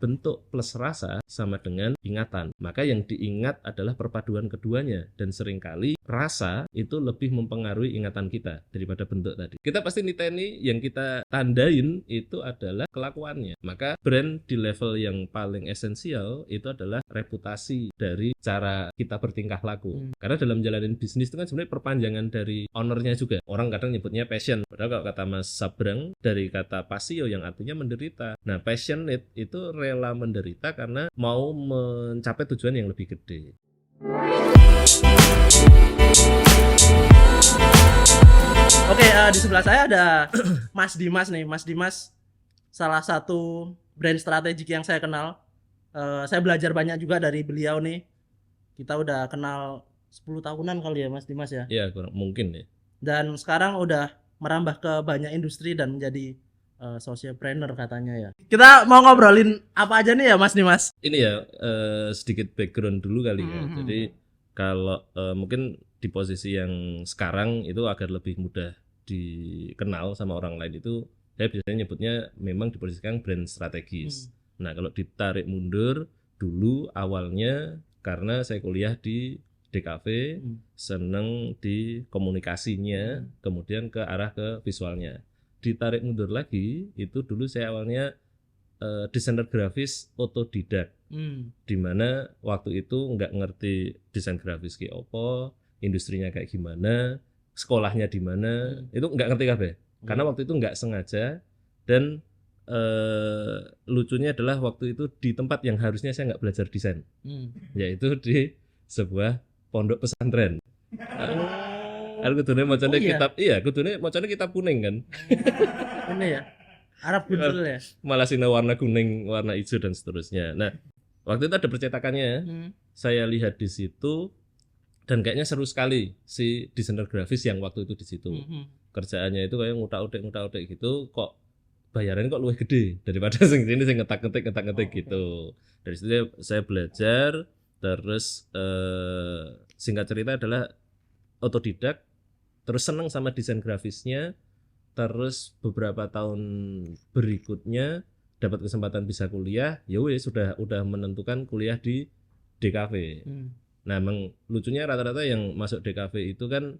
bentuk plus rasa sama dengan ingatan. Maka yang diingat adalah perpaduan keduanya, dan seringkali rasa itu lebih mempengaruhi ingatan kita daripada bentuk tadi. Kita pasti niteni yang kita tandain itu adalah kelakuannya. Maka brand di level yang paling esensial itu adalah reputasi dari cara kita bertingkah laku. Karena dalam jalanin bisnis itu kan sebenarnya perpanjangan dari ownernya juga. Orang kadang nyebutnya passion, padahal kalau kata Mas Sabrang dari kata pasio yang artinya menderita. Nah, passionate itu rela menderita karena mau mencapai tujuan yang lebih gede. Oke, di sebelah saya ada Mas Dimas nih. Mas Dimas salah satu brand strategik yang saya kenal. Saya belajar banyak juga dari beliau nih. Kita udah kenal 10 tahunan kali ya Mas Dimas ya. Iya, kurang mungkin ya. Dan sekarang udah merambah ke banyak industri dan menjadi socialpreneur katanya ya. Kita mau ngobrolin apa aja nih ya Mas Dimas? Ini ya sedikit background dulu kali ya. Jadi kalau mungkin di posisi yang sekarang itu agar lebih mudah dikenal sama orang lain itu saya biasanya nyebutnya memang diposisikan brand strategis. Nah, kalau ditarik mundur dulu awalnya karena saya kuliah di DKV, seneng di komunikasinya, kemudian ke arah ke visualnya. Ditarik mundur lagi, itu dulu saya awalnya desainer grafis otodidak, di mana waktu itu nggak ngerti desain grafis kayak apa, industrinya kayak gimana, sekolahnya di mana, itu nggak ngerti kabeh. Karena waktu itu nggak sengaja, dan lucunya adalah waktu itu di tempat yang harusnya saya nggak belajar desain, yaitu di sebuah pondok pesantren. Aku kudune macane kitab, kudune macane kitab kuning kan. Ini ya. Arab Gundul ya. Malah sina warna kuning, warna hijau dan seterusnya. Nah, waktu itu ada percetakannya. Saya lihat di situ dan kayaknya seru sekali si desainer grafis yang waktu itu di situ. Kerjaannya itu kayak ngutak-utik gitu, kok bayarannya kok luwih gede daripada sing sini sing ngetak-ngetik gitu. Dari situ saya belajar, terus singkat cerita adalah otodidak, terus seneng sama desain grafisnya. Terus beberapa tahun berikutnya dapat kesempatan bisa kuliah, ya wes udah menentukan kuliah di DKV. Nah, emang lucunya rata-rata yang masuk DKV itu kan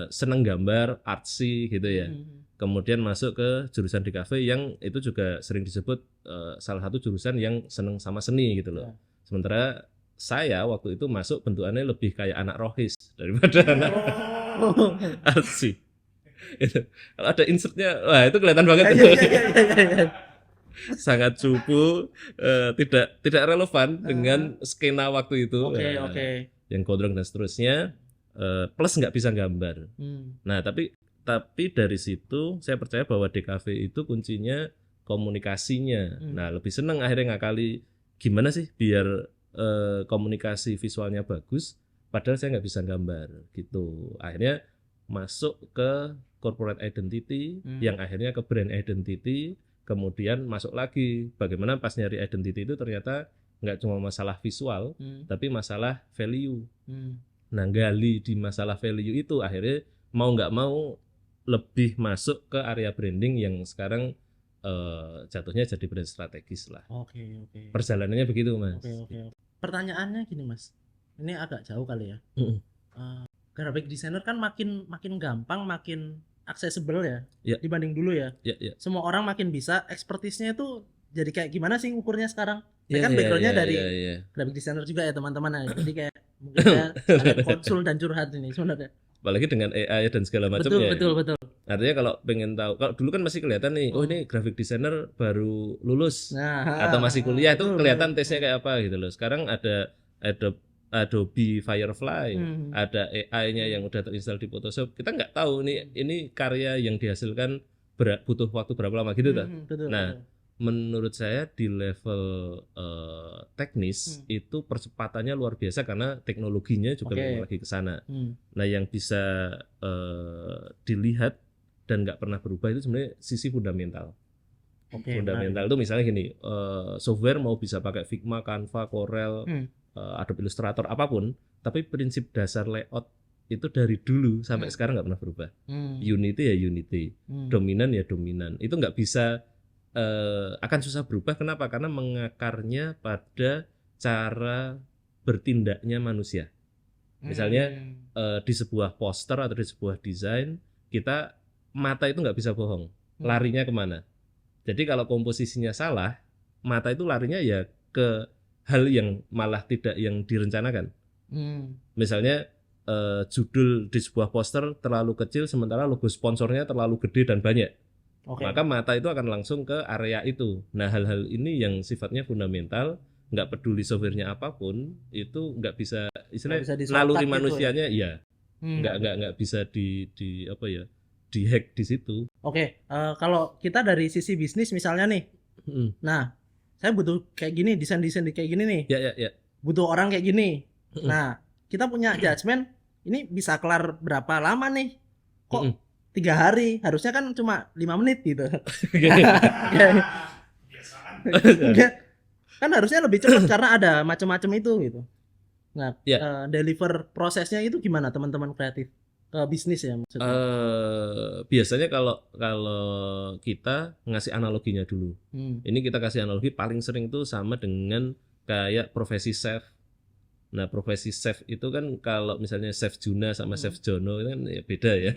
seneng gambar, artsy gitu ya. Kemudian masuk ke jurusan DKV yang itu juga sering disebut salah satu jurusan yang seneng sama seni gitu loh. Sementara saya waktu itu masuk bentukannya lebih kayak anak rohis daripada anak artsy. Itu. Kalau ada insertnya, wah itu kelihatan banget. Sangat cupu, tidak relevan dengan skena waktu itu. Yang gondrong dan seterusnya, plus nggak bisa gambar. Nah, tapi dari situ saya percaya bahwa DKV itu kuncinya komunikasinya. Nah, lebih seneng akhirnya ngakali gimana sih biar komunikasi visualnya bagus, padahal saya nggak bisa gambar gitu. Akhirnya masuk ke corporate identity, yang akhirnya ke brand identity, kemudian masuk lagi bagaimana pas nyari identity itu ternyata nggak cuma masalah visual, tapi masalah value. Nah, gali di masalah value itu akhirnya mau nggak mau lebih masuk ke area branding yang sekarang jatuhnya jadi brand strategis lah. Perjalanannya begitu, Mas. Pertanyaannya gini, Mas, ini agak jauh kali ya. Graphic designer kan makin gampang, makin accessible ya, dibanding dulu ya. Semua orang makin bisa, expertise-nya itu jadi kayak gimana sih ukurnya sekarang? Saya kan background-nya dari graphic designer juga ya teman-teman. Jadi kayak mungkin saya konsul dan curhat ini sebenarnya. Apalagi dengan AI dan segala macamnya. Betul. Artinya kalau pengen tahu, kalau dulu kan masih kelihatan nih, oh ini graphic designer baru lulus atau masih kuliah, itu kelihatan tesnya kayak apa gitu loh. Sekarang ada Adobe Firefly, ada AI-nya yang udah terinstall di Photoshop. Kita nggak tahu ini karya yang dihasilkan butuh waktu berapa lama gitu kan. Nah, menurut saya di level teknis itu percepatannya luar biasa karena teknologinya juga lagi ke sana. Nah, yang bisa dilihat dan nggak pernah berubah itu sebenarnya sisi fundamental. Fundamental itu misalnya gini, software mau bisa pakai Figma, Canva, Corel, Adobe Illustrator, apapun, tapi prinsip dasar layout itu dari dulu sampai sekarang nggak pernah berubah. Unity ya Unity, dominan ya dominan. Itu nggak bisa akan susah berubah. Kenapa? Karena mengakarnya pada cara bertindaknya manusia. Misalnya di sebuah poster atau di sebuah desain, kita mata itu nggak bisa bohong, larinya kemana. Jadi kalau komposisinya salah, mata itu larinya ya ke hal yang malah tidak yang direncanakan. Misalnya judul di sebuah poster terlalu kecil, sementara logo sponsornya terlalu gede dan banyak. Maka mata itu akan langsung ke area itu. Nah, hal-hal ini yang sifatnya fundamental, nggak peduli softwarenya apapun, itu nggak bisa, istilahnya naluri manusianya ya, nggak bisa di apa ya, di hack di situ. Kalau kita dari sisi bisnis misalnya nih, nah saya butuh kayak gini, desain kayak gini nih, ya. Butuh orang kayak gini. Nah, kita punya judgement, ini bisa kelar berapa lama nih? Kok 3 hari, harusnya kan cuma 5 menit gitu. Kan harusnya lebih cepat karena ada macam-macam itu gitu. Nah, deliver prosesnya itu gimana teman-teman kreatif ke bisnis ya maksudnya? Biasanya kalau kita ngasih analoginya dulu. Ini kita kasih analogi paling sering tuh sama dengan kayak profesi chef. Nah, profesi chef itu kan kalau misalnya chef Juna sama chef Jono itu kan ya beda ya.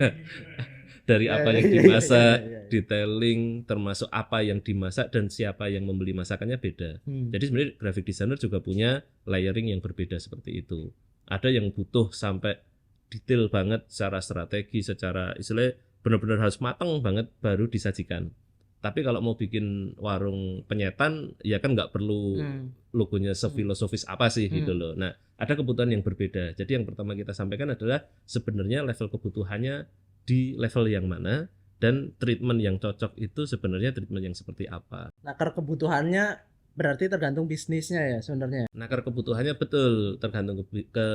Dari apa yang dimasak, detailing, termasuk apa yang dimasak dan siapa yang membeli masakannya beda. Jadi sebenarnya graphic designer juga punya layering yang berbeda seperti itu. Ada yang butuh sampai detail banget secara strategi, secara istilahnya benar-benar harus matang banget baru disajikan. Tapi kalau mau bikin warung penyetan, ya kan nggak perlu logonya sefilosofis apa sih gitu loh. Nah, ada kebutuhan yang berbeda. Jadi yang pertama kita sampaikan adalah sebenarnya level kebutuhannya di level yang mana, dan treatment yang cocok itu sebenarnya treatment yang seperti apa. Nakar kebutuhannya berarti tergantung bisnisnya ya sebenarnya. Nakar kebutuhannya betul tergantung ke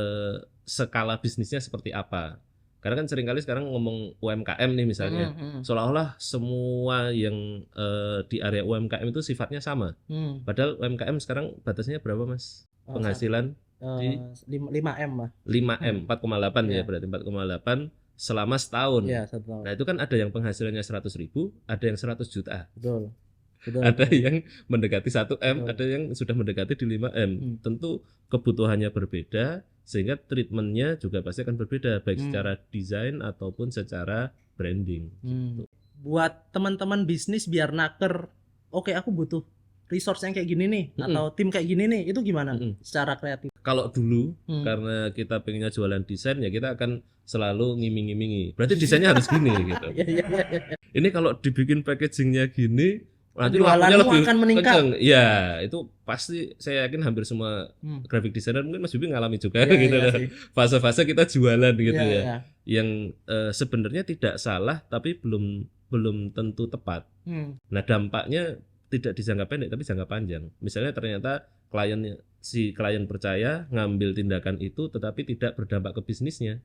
skala bisnisnya seperti apa. Karena kan seringkali sekarang ngomong UMKM nih misalnya, seolah-olah semua yang di area UMKM itu sifatnya sama. Padahal UMKM sekarang batasnya berapa Mas? Penghasilan di 5M lah. 5M, 4,8 ya berarti 4,8 selama setahun. Setahun. Nah itu kan ada yang penghasilannya 100.000, ada yang 100 juta. Betul. Ada yang mendekati 1M, ada yang sudah mendekati di 5M. Tentu kebutuhannya berbeda, sehingga treatmentnya juga pasti akan berbeda, baik secara desain ataupun secara branding. Gitu. Buat teman-teman bisnis biar naker, oke aku butuh resource yang kayak gini nih, atau tim kayak gini nih, itu gimana secara kreatif? Kalau dulu karena kita pengennya jualan desain, ya kita akan selalu ngiming-ngimingi. Berarti desainnya harus gini gitu. Ini kalau dibikin packagingnya gini, nanti lakunya lebih akan meningkat. Kenceng. Ya, itu pasti saya yakin hampir semua graphic designer, mungkin Mas Bibi ngalami juga gitu. Fase-fase kita jualan gitu ya. Yang sebenarnya tidak salah tapi belum tentu tepat. Nah, dampaknya tidak di jangka pendek tapi jangka panjang. Misalnya ternyata si klien percaya ngambil tindakan itu tetapi tidak berdampak ke bisnisnya.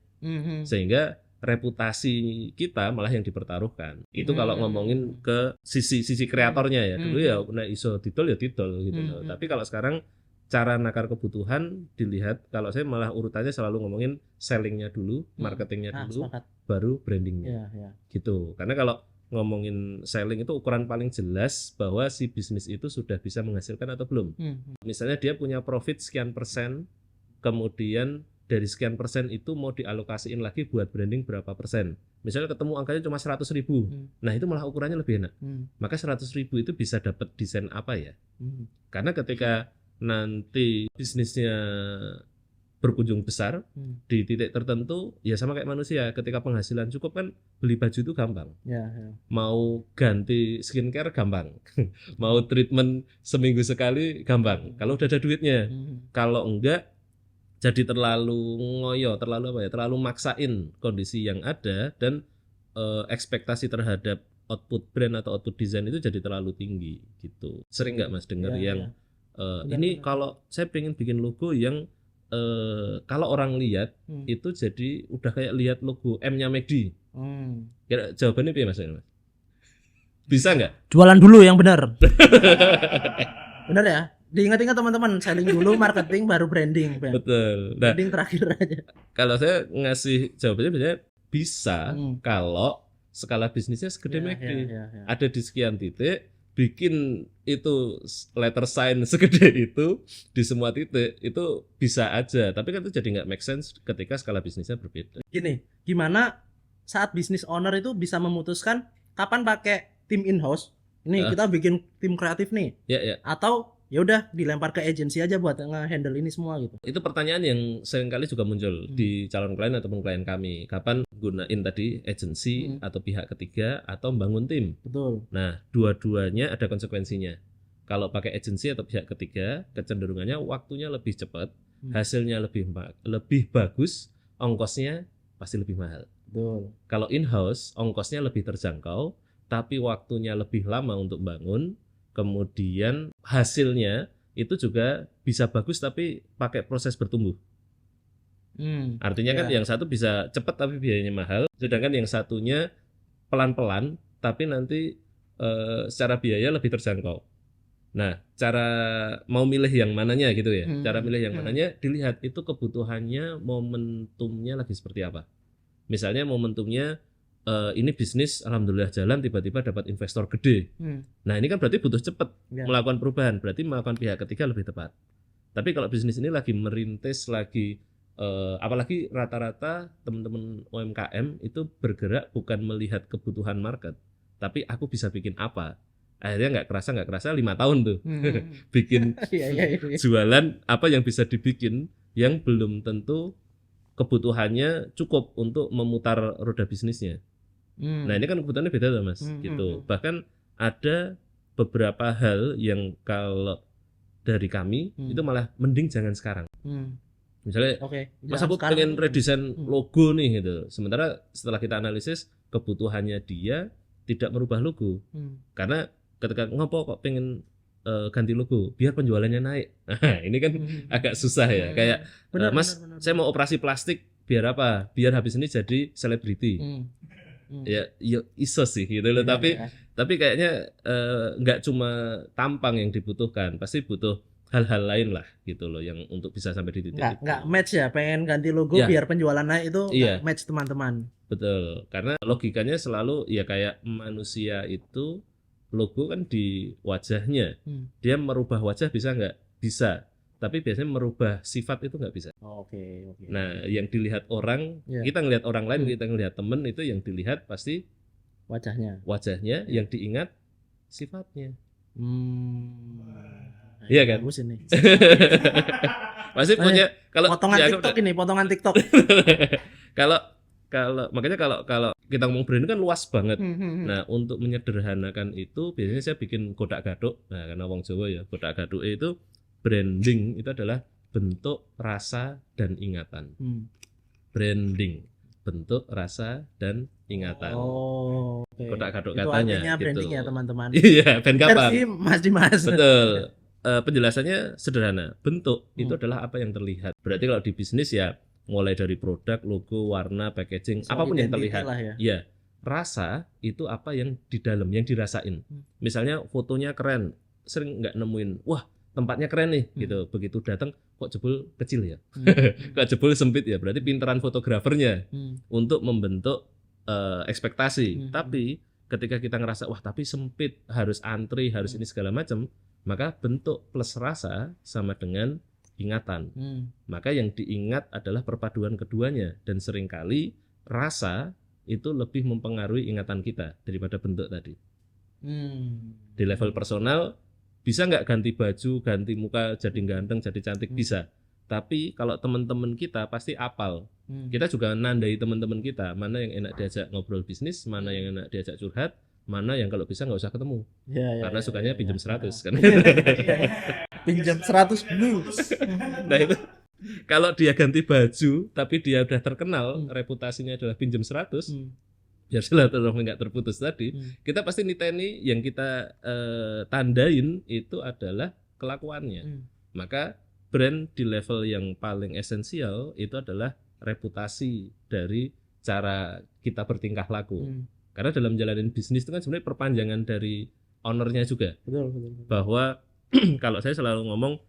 Sehingga reputasi kita malah yang dipertaruhkan. Itu kalau ngomongin ke sisi kreatornya ya. Dulu ya nah iso didol ya didol gitu loh. Tapi kalau sekarang cara nakar kebutuhan dilihat, kalau saya malah urutannya selalu ngomongin sellingnya dulu, marketingnya dulu, baru brandingnya. Gitu. Karena kalau ngomongin selling itu ukuran paling jelas bahwa si bisnis itu sudah bisa menghasilkan atau belum. Misalnya dia punya profit sekian persen, kemudian dari sekian persen itu mau dialokasiin lagi buat branding berapa persen. Misalnya ketemu angkanya cuma 100.000, nah itu malah ukurannya lebih enak. Maka 100.000 itu bisa dapat desain apa ya? Karena ketika nanti bisnisnya berkunjung besar di titik tertentu, ya sama kayak manusia, ketika penghasilan cukup kan beli baju itu gampang. Mau ganti skincare gampang. Mau treatment seminggu sekali gampang. Kalau udah ada duitnya. Kalau enggak jadi terlalu ngoyo, terlalu maksain kondisi yang ada, dan ekspektasi terhadap output brand atau output design itu jadi terlalu tinggi gitu. Sering nggak Mas dengar yang ini kalau saya pengen bikin logo yang kalau orang lihat itu jadi udah kayak lihat logo M-nya McD. Kira jawabannya apa ya Mas? Bisa nggak? Jualan dulu yang benar. Benar ya? Diingat-ingat teman-teman, selling dulu, marketing, baru branding. Betul. Nah, branding terakhir aja. Kalau saya ngasih jawabannya biasanya bisa kalau skala bisnisnya segede McD. Ada di sekian titik, bikin itu letter sign segede itu di semua titik itu bisa aja, tapi kan itu jadi nggak make sense ketika skala bisnisnya berbeda. Gini, gimana saat bisnis owner itu bisa memutuskan kapan pakai tim in-house? Ini kita bikin tim kreatif nih. Atau ya udah dilempar ke agensi aja buat nge-handle ini semua gitu. Itu pertanyaan yang seringkali juga muncul di calon klien ataupun klien kami. Kapan gunain tadi agensi atau pihak ketiga atau bangun tim? Betul. Nah, dua-duanya ada konsekuensinya. Kalau pakai agensi atau pihak ketiga, kecenderungannya waktunya lebih cepat, hasilnya lebih bagus, ongkosnya pasti lebih mahal. Betul. Kalau in-house, ongkosnya lebih terjangkau, tapi waktunya lebih lama untuk bangun. Kemudian hasilnya itu juga bisa bagus tapi pakai proses bertumbuh. Artinya kan yang satu bisa cepat tapi biayanya mahal, sedangkan yang satunya pelan-pelan tapi nanti secara biaya lebih terjangkau. Nah, cara mau milih yang mananya gitu ya. Cara milih yang mananya dilihat itu kebutuhannya, momentumnya lagi seperti apa. Misalnya momentumnya ini bisnis alhamdulillah jalan, tiba-tiba dapat investor gede. Nah, ini kan berarti butuh cepat melakukan perubahan, berarti melakukan pihak ketiga lebih tepat. Tapi kalau bisnis ini lagi merintis, lagi apalagi rata-rata teman-teman UMKM itu bergerak bukan melihat kebutuhan market, tapi aku bisa bikin apa. Akhirnya nggak kerasa 5 tahun tuh bikin jualan apa yang bisa dibikin yang belum tentu kebutuhannya cukup untuk memutar roda bisnisnya. Nah, ini kan kebutuhannya beda tuh Mas, gitu. Bahkan ada beberapa hal yang kalau dari kami itu malah mending jangan sekarang. Misalnya, Mas aku pengen redesign logo nih gitu. Sementara setelah kita analisis kebutuhannya dia tidak merubah logo. Karena ketika ngopo kok pengen ganti logo biar penjualannya naik. Nah, ini kan agak susah ya. Kayak Mas, saya mau operasi plastik biar apa? Biar habis ini jadi selebriti. Ya iso sih gitu loh. Tapi kayaknya nggak cuma tampang yang dibutuhkan, pasti butuh hal-hal lain lah gitu loh yang untuk bisa sampai di titik itu. Nggak match ya, pengen ganti logo biar penjualan naik itu nggak match teman-teman. Betul, karena logikanya selalu ya kayak manusia itu logo kan di wajahnya. Dia merubah wajah bisa nggak? Bisa. Tapi biasanya merubah sifat itu nggak bisa. Oke. Nah, yang dilihat orang, kita ngelihat orang lain, kita ngelihat temen itu yang dilihat pasti wajahnya, yang diingat sifatnya. Iya kan? Bagus ini. Pasti punya kalau potongan TikTok. Kalau makanya kalau kita ngomong brand kan luas banget. Nah, untuk menyederhanakan itu biasanya saya bikin kodak gaduk. Nah, karena wong Jawa ya, kodak gaduk itu branding itu adalah bentuk, rasa, dan ingatan. Branding, bentuk, rasa, dan ingatan. Kodak gaduk katanya. Itu branding gitu ya teman-teman. Iya, band kapan? Versi Mas Dimas. Betul. Penjelasannya sederhana. Bentuk itu adalah apa yang terlihat. Berarti kalau di bisnis ya mulai dari produk, logo, warna, packaging, apapun yang terlihat. Ya. Rasa itu apa yang di dalam, yang dirasain. Misalnya fotonya keren, sering nggak nemuin, wah tempatnya keren nih gitu. Begitu datang kok jebol kecil ya. Kok jebol sempit ya. Berarti pinteran fotografernya untuk membentuk ekspektasi. Tapi ketika kita ngerasa wah tapi sempit, harus antri, harus ini segala macam, maka bentuk plus rasa sama dengan ingatan. Maka yang diingat adalah perpaduan keduanya, dan seringkali rasa itu lebih mempengaruhi ingatan kita daripada bentuk tadi. Di level personal bisa nggak ganti baju, ganti muka jadi ganteng, jadi cantik? Bisa. Tapi kalau teman-teman kita pasti apal. Kita juga nandai teman-teman kita, mana yang enak diajak ngobrol bisnis, mana yang enak diajak curhat, mana yang kalau bisa nggak usah ketemu. Karena sukanya pinjam 100 kan. Pinjam 100 dulu. Nah itu kalau dia ganti baju tapi dia udah terkenal, reputasinya adalah pinjam 100, biar silaturahmi nggak terputus tadi, kita pasti niteni yang kita tandain itu adalah kelakuannya. Maka brand di level yang paling esensial itu adalah reputasi dari cara kita bertingkah laku. Karena dalam jalanin bisnis itu kan sebenarnya perpanjangan dari ownernya juga. Betul. Bahwa kalau saya selalu ngomong,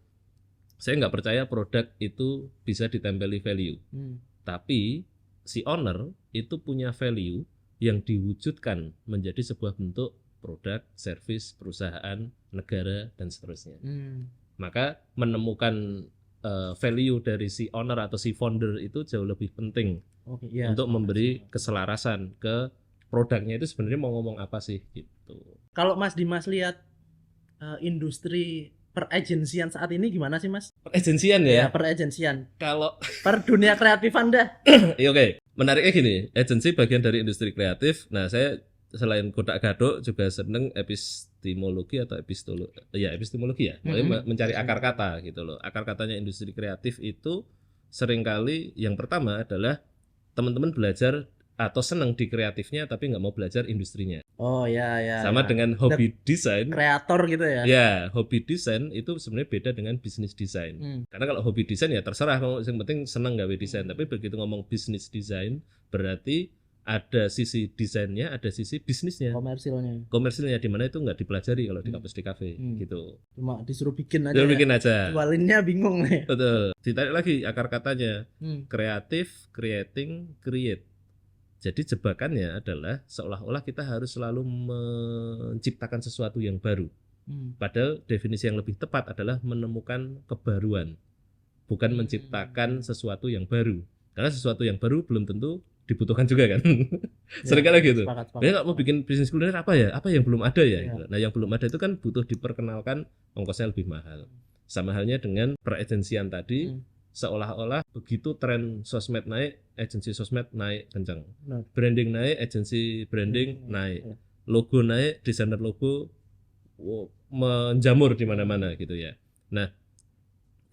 saya nggak percaya produk itu bisa ditempeli value. Tapi si owner itu punya value yang diwujudkan menjadi sebuah bentuk produk, service, perusahaan, negara, dan seterusnya. Maka menemukan value dari si owner atau si founder itu jauh lebih penting untuk memberi keselarasan ke produknya itu sebenarnya mau ngomong apa sih gitu. Kalau Mas Dimas lihat industri peragensian saat ini gimana sih Mas? Peragensian ya? Ya, peragensian. Kalau per dunia kreatif Anda. Oke. Menariknya gini, agensi bagian dari industri kreatif. Nah, saya selain Godak Gadok juga seneng epistemologi atau epistemologi ya. Mencari akar kata gitu loh. Akar katanya industri kreatif itu seringkali yang pertama adalah teman-teman belajar atau senang di kreatifnya tapi nggak mau belajar industrinya. Oh ya. Sama dengan hobi desain. Kreator gitu ya. Ya, hobi desain itu sebenarnya beda dengan bisnis desain. Karena kalau hobi desain ya terserah, yang penting senang gawe desain. Tapi begitu ngomong bisnis desain berarti ada sisi desainnya, ada sisi bisnisnya. Komersilnya di mana itu nggak dipelajari kalau di kampus DKV gitu. Cuma disuruh bikin aja. Jualinnya bingung nih. Betul. Ditarik lagi akar katanya. Kreatif, creating, create. Jadi jebakannya adalah seolah-olah kita harus selalu menciptakan sesuatu yang baru. Padahal definisi yang lebih tepat adalah menemukan kebaruan, bukan menciptakan sesuatu yang baru. Karena sesuatu yang baru belum tentu dibutuhkan juga kan. Seringkali gitu. Saya nggak mau bikin bisnis kuliner apa ya? Apa yang belum ada ya? Nah, yang belum ada itu kan butuh diperkenalkan, ongkosnya lebih mahal. Sama halnya dengan peragensian tadi. Seolah-olah begitu tren sosmed naik, agensi sosmed naik kencang. Branding naik, agensi branding naik. Logo naik, desainer logo menjamur di mana-mana gitu ya. Nah,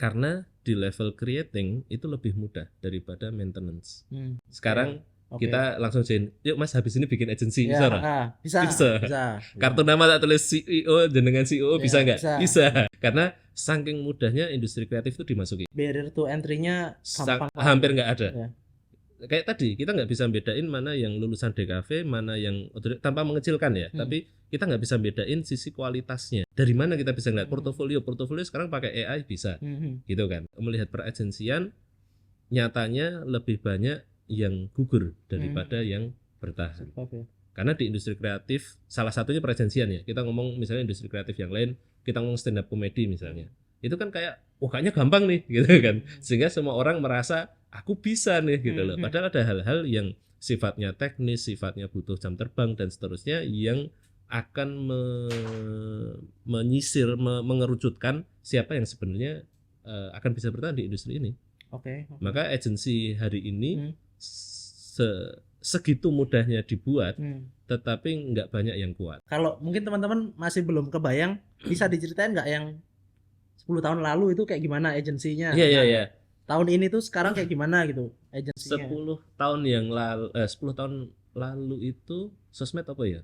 karena di level creating itu lebih mudah daripada maintenance. Sekarang kita langsung yuk Mas habis ini bikin agensi bisa. Kartu nama tak tulis CEO dengan CEO bisa nggak? Bisa. Karena saking mudahnya industri kreatif itu dimasuki. Barrier to entry-nya hampir nggak ada. Kayak tadi kita nggak bisa bedain mana yang lulusan DKV, mana yang tanpa mengecilkan ya. Tapi kita nggak bisa bedain sisi kualitasnya. Dari mana kita bisa ngeliat portofolio sekarang pakai AI bisa, gitu kan? Melihat peragensian nyatanya lebih banyak yang gugur daripada yang bertahan. Karena di industri kreatif salah satunya peragensian ya. Kita ngomong misalnya industri kreatif yang lain, kita ngomong stand up comedy misalnya. Itu kan kayak kayaknya gampang nih gitu kan. Sehingga semua orang merasa aku bisa nih gitu loh. Padahal ada hal-hal yang sifatnya teknis, sifatnya butuh jam terbang dan seterusnya yang akan menyisir, mengerucutkan siapa yang sebenarnya akan bisa bertahan di industri ini. Maka agensi hari ini segitu mudahnya dibuat, tetapi nggak banyak yang kuat. Kalau mungkin teman-teman masih belum kebayang, bisa diceritain nggak yang 10 tahun lalu itu kayak gimana agensinya? Iya. Tahun ini tuh sekarang kayak gimana gitu agensinya? 10 tahun lalu itu sosmed apa ya?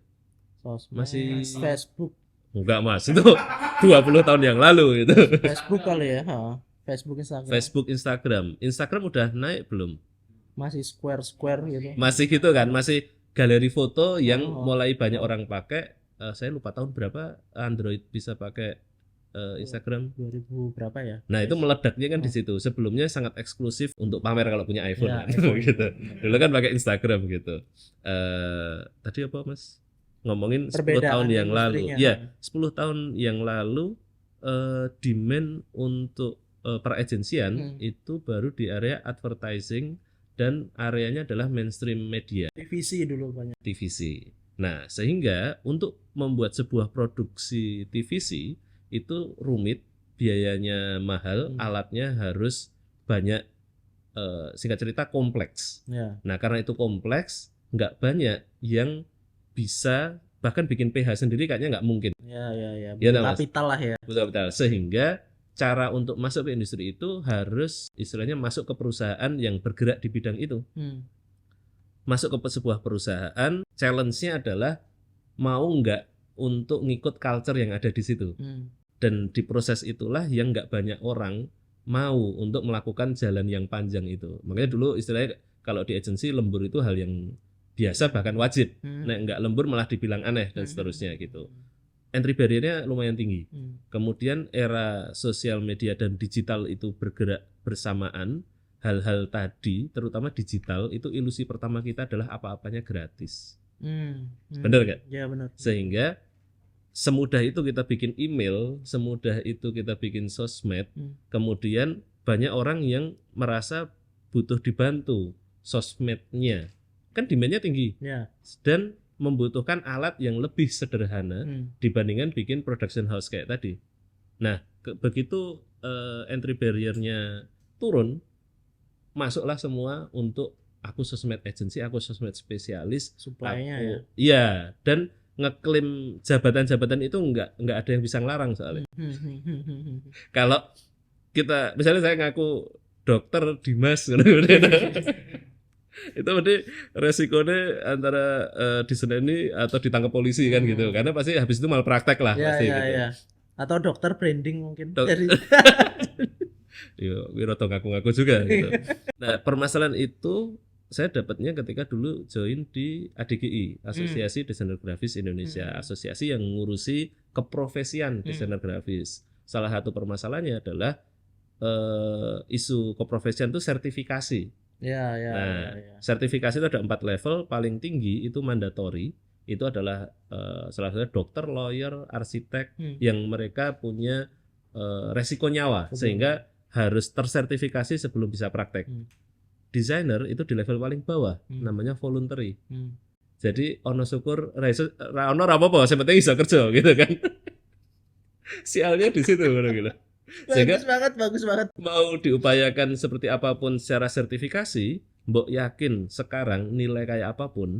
Masih Facebook. Enggak Mas, itu 20 tahun yang lalu itu. Facebook kali ya. Facebook, Instagram udah naik belum? Masih square gitu. Masih gitu kan, masih galeri foto yang mulai banyak orang pakai. Saya lupa tahun berapa Android bisa pakai Instagram. 2000 berapa ya? Nah, itu meledaknya kan di situ. Sebelumnya sangat eksklusif untuk pamer kalau punya iPhone kan. Gitu. Dulu kan pakai Instagram gitu. Tadi apa Mas? Ngomongin 10 tahun yang lalu. Ya, 10 tahun yang lalu demand untuk peragensian itu baru di area advertising dan areanya adalah mainstream media. TVC dulu banyak. TVC. Nah, sehingga untuk membuat sebuah produksi TVC itu rumit, biayanya mahal, alatnya harus banyak, singkat cerita kompleks. Nah, karena itu kompleks, nggak banyak yang bisa, bahkan bikin PH sendiri kayaknya nggak mungkin. Ya, kapital lah ya. Betul. Sehingga cara untuk masuk ke industri itu harus istilahnya masuk ke perusahaan yang bergerak di bidang itu. Masuk ke sebuah perusahaan, challenge-nya adalah mau nggak untuk ngikut culture yang ada di situ. Dan di proses itulah yang nggak banyak orang mau untuk melakukan jalan yang panjang itu. Makanya dulu istilahnya kalau di agensi lembur itu hal yang biasa bahkan wajib. Nah, nggak lembur malah dibilang aneh dan seterusnya gitu. Entry barrier-nya lumayan tinggi. Kemudian era sosial media dan digital itu bergerak bersamaan. Hal-hal tadi, terutama digital, itu ilusi pertama kita adalah apa-apanya gratis. Benar nggak? Ya benar. Sehingga semudah itu kita bikin email, semudah itu kita bikin sosmed, kemudian banyak orang yang merasa butuh dibantu sosmednya, kan demand-nya tinggi, dan membutuhkan alat yang lebih sederhana dibandingkan bikin production house kayak tadi. Nah, begitu entry barrier-nya turun, masuklah semua untuk aku sosmed agency, aku sosmed spesialis, supply-nya iya, dan ngeklaim jabatan-jabatan itu nggak ada yang bisa ngelarang soalnya. Kalau kita misalnya saya ngaku dokter Dimas itu berarti resikonya antara diseneni atau ditangkap polisi kan gitu, karena pasti habis itu malpraktek lah pasti gitu. Atau dokter branding mungkin. Yo, Wiroto ngaku-ngaku juga gitu. Nah, permasalahan itu saya dapatnya ketika dulu join di ADGI, Asosiasi Desainer Grafis Indonesia, asosiasi yang ngurusi keprofesian desainer grafis. Salah satu permasalahannya adalah isu keprofesian itu sertifikasi. Sertifikasi itu ada 4 level, paling tinggi itu mandatory, itu adalah salah satunya dokter, lawyer, arsitek yang mereka punya resiko nyawa sehingga harus tersertifikasi sebelum bisa praktek. Desainer itu di level paling bawah, namanya voluntary. Jadi ono syukur ono apa-apa, sing penting iso kerja gitu kan. Sialnya di situ gitu. Sehingga bagus banget. Mau diupayakan seperti apapun secara sertifikasi, mbok yakin sekarang nilai kayak apapun,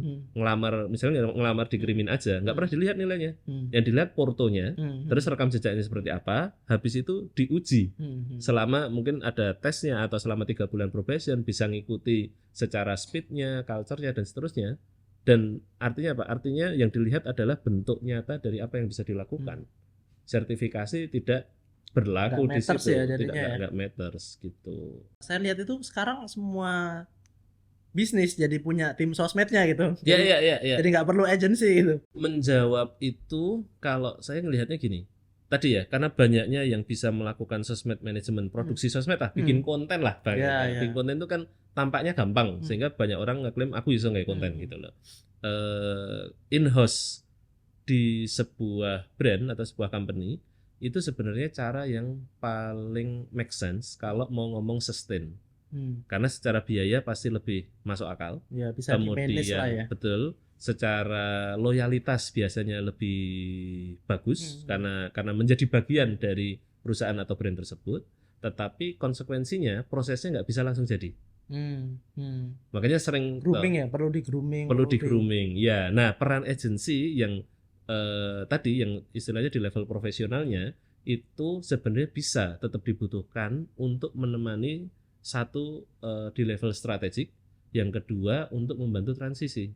misalnya ngelamar di Krimin aja, nggak pernah dilihat nilainya. Yang dilihat portonya, terus rekam jejaknya seperti apa, habis itu diuji. Selama mungkin ada tesnya atau selama 3 bulan probation bisa ngikuti secara speednya, culture-nya dan seterusnya. Dan artinya apa? Artinya yang dilihat adalah bentuk nyata dari apa yang bisa dilakukan. Sertifikasi tidak berlaku di situ, nggak matters gitu. Saya lihat itu sekarang semua bisnis jadi punya tim sosmednya gitu. Iya. Jadi nggak perlu agensi gitu. Menjawab itu kalau saya ngelihatnya gini, tadi ya, karena banyaknya yang bisa melakukan sosmed manajemen, produksi sosmed lah, bikin konten lah, bikin konten itu kan tampaknya gampang, sehingga banyak orang ngeklaim aku bisa nggak konten gitu loh. In-house di sebuah brand atau sebuah company itu sebenarnya cara yang paling make sense kalau mau ngomong sustain. Karena secara biaya pasti lebih masuk akal. Ya, bisa kemudian lah ya. Betul, secara loyalitas biasanya lebih bagus karena menjadi bagian dari perusahaan atau brand tersebut. Tetapi konsekuensinya prosesnya nggak bisa langsung jadi. Makanya sering grooming perlu di grooming. Ya, nah peran agensi yang tadi yang istilahnya di level profesionalnya itu sebenarnya bisa tetap dibutuhkan untuk menemani satu di level strategik, yang kedua untuk membantu transisi.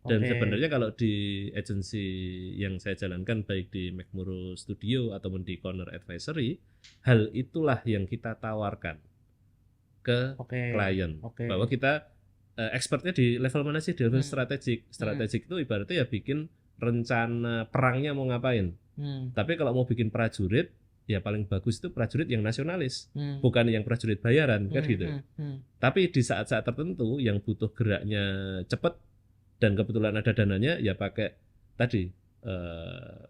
Dan sebenarnya kalau di agensi yang saya jalankan baik di McMurrow Studio ataupun di Corner Advisory, hal itulah yang kita tawarkan ke klien, bahwa kita expertnya di level mana sih? Di level strategik. Strategik itu ibaratnya ya bikin rencana perangnya mau ngapain. Tapi kalau mau bikin prajurit, ya paling bagus itu prajurit yang nasionalis, bukan yang prajurit bayaran kan gitu. Tapi di saat-saat tertentu yang butuh geraknya cepat dan kebetulan ada dananya, ya pakai tadi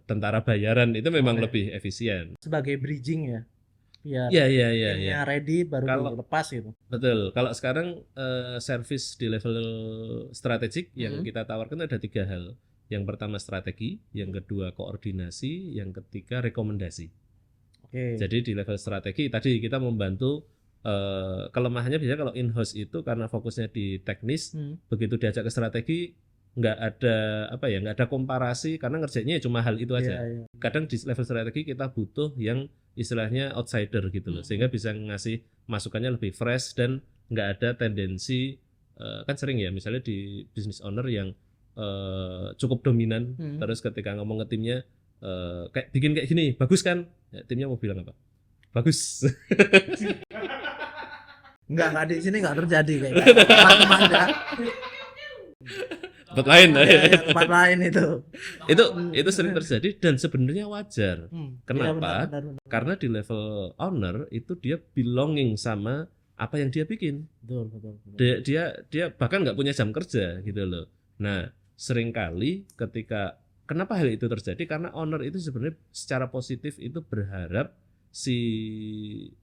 tentara bayaran itu memang lebih efisien. Sebagai bridging ya. Iya. Ready baru dilepas gitu. Betul. Kalau sekarang service di level strategik yang kita tawarkan ada 3 hal. Yang pertama strategi, yang kedua koordinasi, yang ketiga rekomendasi. Jadi di level strategi tadi kita membantu, kelemahannya biasanya kalau in-house itu karena fokusnya di teknis, begitu diajak ke strategi nggak ada komparasi karena ngerjainnya cuma hal itu aja. Kadang di level strategi kita butuh yang istilahnya outsider gitu loh, sehingga bisa ngasih masukannya lebih fresh dan nggak ada tendensi, kan sering ya misalnya di business owner yang cukup dominan, terus ketika ngomong ke timnya kayak bikin kayak gini bagus kan, ya, timnya mau bilang apa? Bagus. Enggak di sini nggak terjadi kayak teman-teman ya. Tempat lain, tempat lain itu sering terjadi dan sebenarnya wajar. Kenapa? Benar. Karena di level owner itu dia belonging sama apa yang dia bikin. Betul. Dia bahkan nggak punya jam kerja gitu loh. Nah, seringkali ketika kenapa hal itu terjadi? Karena owner itu sebenarnya secara positif itu berharap si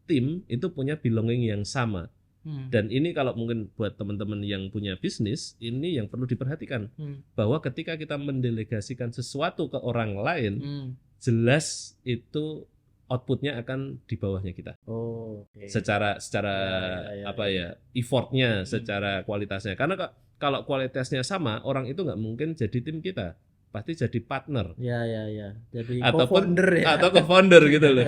tim itu punya belonging yang sama. Dan ini kalau mungkin buat teman-teman yang punya bisnis, ini yang perlu diperhatikan. Bahwa ketika kita mendelegasikan sesuatu ke orang lain, jelas itu outputnya akan di bawahnya kita. Okay. Secara effortnya, secara kualitasnya. Karena kalau kualitasnya sama, orang itu nggak mungkin jadi tim kita. Pasti jadi partner. Jadi co-founder ya. Atau co-founder gitu loh.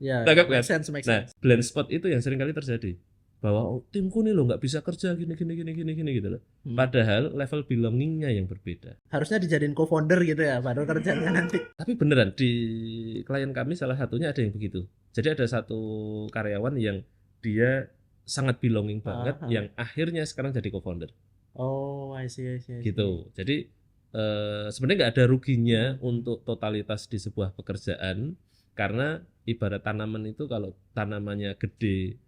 Tangkap kan? Make sense. Nah, blind spot itu yang sering kali terjadi. Bahwa timku nih lo nggak bisa kerja gini gitu loh. Padahal level belongingnya yang berbeda. Harusnya dijadiin co-founder gitu ya, baru kerjanya nanti. Tapi beneran di klien kami salah satunya ada yang begitu. Jadi ada satu karyawan yang dia sangat belonging banget, yang akhirnya sekarang jadi co-founder. I see. Gitu. Jadi sebenarnya nggak ada ruginya untuk totalitas di sebuah pekerjaan, karena ibarat tanaman itu kalau tanamannya gede